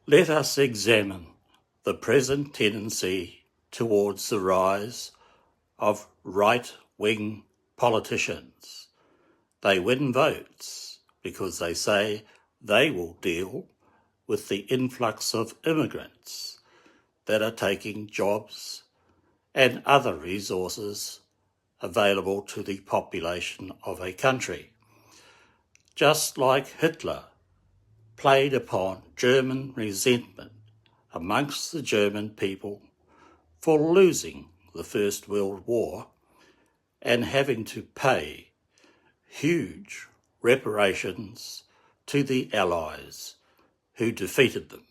Let us examine the present tendency towards the rise of right-wing politicians. They win votes because they say they will deal with the influx of immigrants that are taking jobs and other resources available to the population of a country. Just like Hitler played upon German resentment amongst the German people for losing the First World War and having to pay huge reparations to the Allies who defeated them.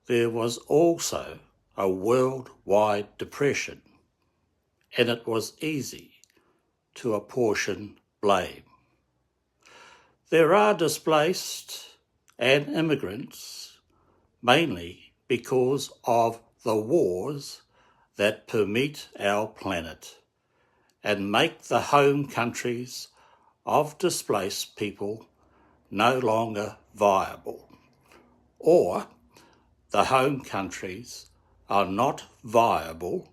There was also a worldwide depression, and it was easy to apportion blame. There are displaced and immigrants, mainly because of the wars that permeate our planet and make the home countries of displaced people no longer viable, or the home countries are not viable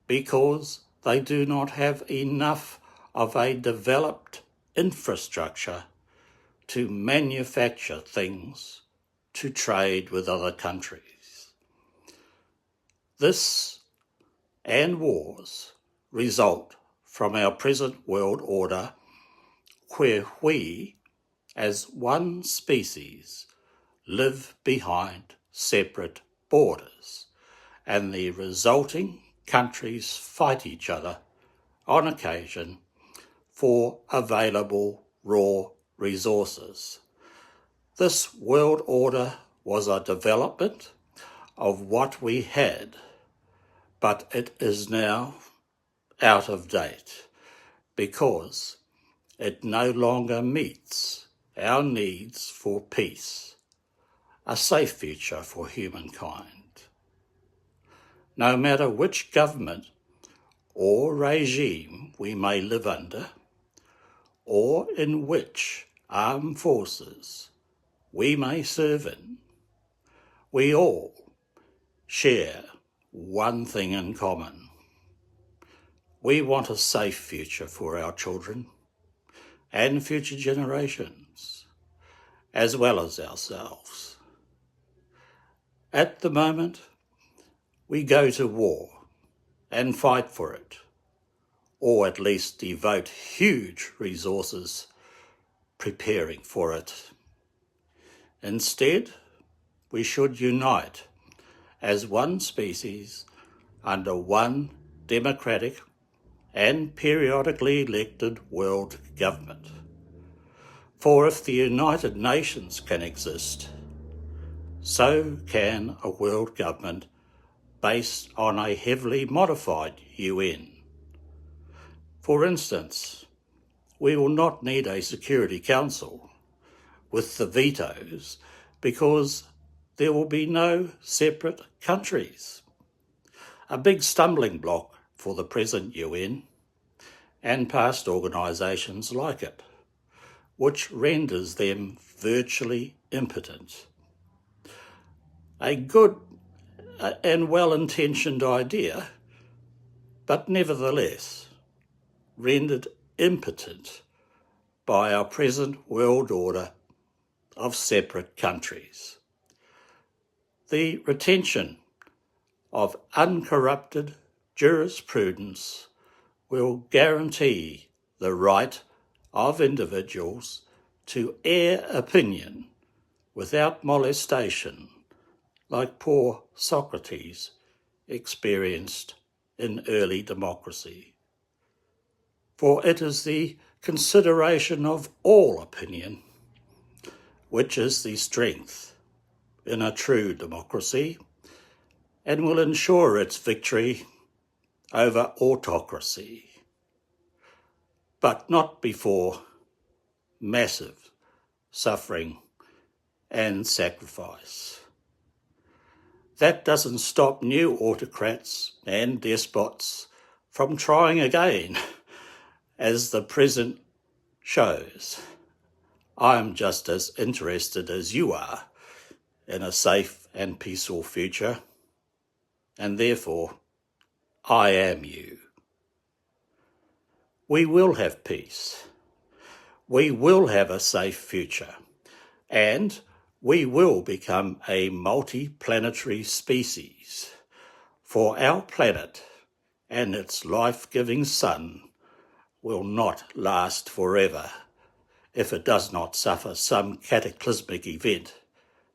because they do not have enough of a developed infrastructure to manufacture things to trade with other countries. This and wars result from our present world order, where we, as one species, live behind separate borders, and the resulting countries fight each other on occasion for available raw resources. This world order was a development of what we had, but it is now out of date because it no longer meets our needs for peace, a safe future for humankind. No matter which government or regime we may live under, or in which armed forces we may serve in, we all share one thing in common. We want a safe future for our children and future generations, as well as ourselves. At the moment, we go to war and fight for it, or at least devote huge resources preparing for it. Instead, we should unite as one species under one democratic and periodically elected world government. For if the United Nations can exist, so can a world government based on a heavily modified UN. For instance, we will not need a Security Council with the vetoes because there will be no separate countries. A big stumbling block for the present UN and past organisations like it, which renders them virtually impotent. A good and well-intentioned idea, but nevertheless rendered impotent by our present world order of separate countries. The retention of uncorrupted jurisprudence will guarantee the right of individuals to air opinion without molestation, like poor Socrates experienced in early democracy. For it is the consideration of all opinion which is the strength in a true democracy and will ensure its victory over autocracy, but not before massive suffering and sacrifice. That doesn't stop new autocrats and despots from trying again, as the present shows. I'm just as interested as you are in a safe and peaceful future, and therefore I am you. We will have peace. We will have a safe future, and we will become a multi-planetary species, for our planet and its life-giving sun will not last forever if it does not suffer some cataclysmic event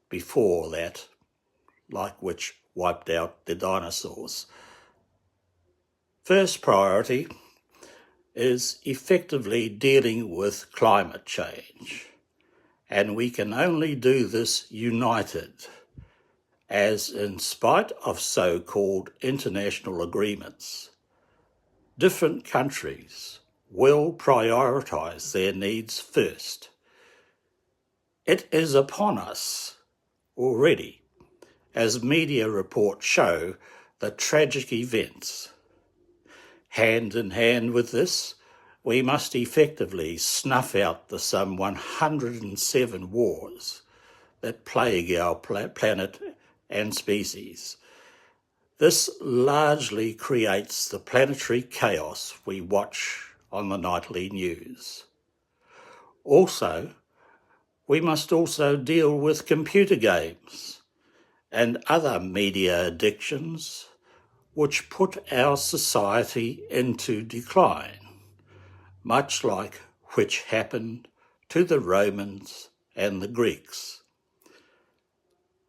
before that, like which wiped out the dinosaurs. First priority is effectively dealing with climate change, and we can only do this united, as in spite of so-called international agreements, different countries will prioritise their needs first. It is upon us already, as media reports show, the tragic events. Hand in hand with this, we must effectively snuff out the some 107 wars that plague our planet and species. This largely creates the planetary chaos we watch on the nightly news. Also, we must also deal with computer games and other media addictions which put our society into decline, much like which happened to the Romans and the Greeks.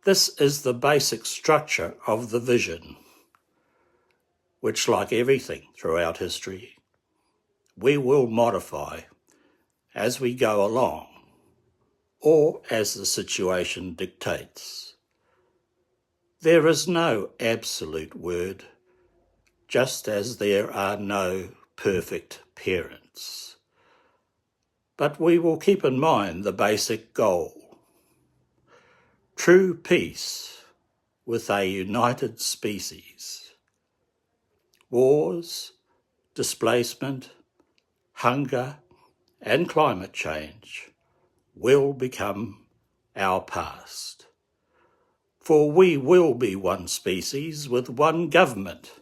This is the basic structure of the vision, which, like everything throughout history, we will modify as we go along, or as the situation dictates. There is no absolute word, just as there are no perfect parents. But we will keep in mind the basic goal: true peace with a united species. Wars, displacement, hunger, and climate change will become our past. For we will be one species with one government.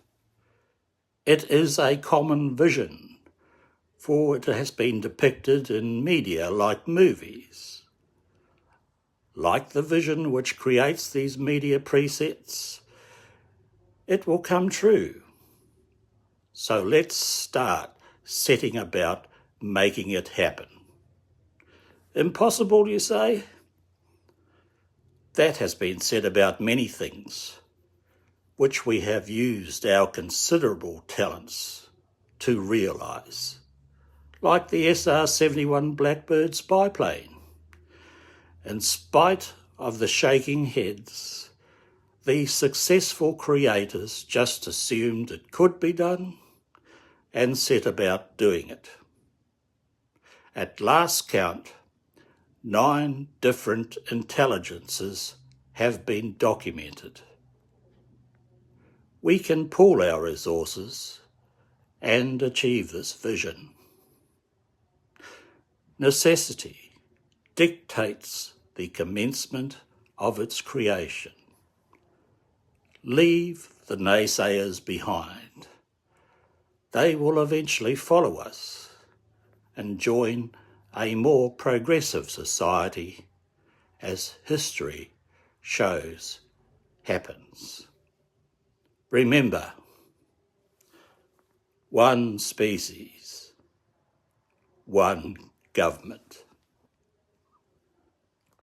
It is a common vision, for it has been depicted in media like movies. Like the vision which creates these media presets, it will come true. So let's start setting about making it happen. Impossible, you say? That has been said about many things, which we have used our considerable talents to realise, like the SR-71 Blackbird spy plane. In spite of the shaking heads, the successful creators just assumed it could be done and set about doing it. At last count, 9 different intelligences have been documented. We can pool our resources and achieve this vision. Necessity dictates the commencement of its creation. Leave the naysayers behind. They will eventually follow us and join a more progressive society, as history shows happens. Remember, one species, one government.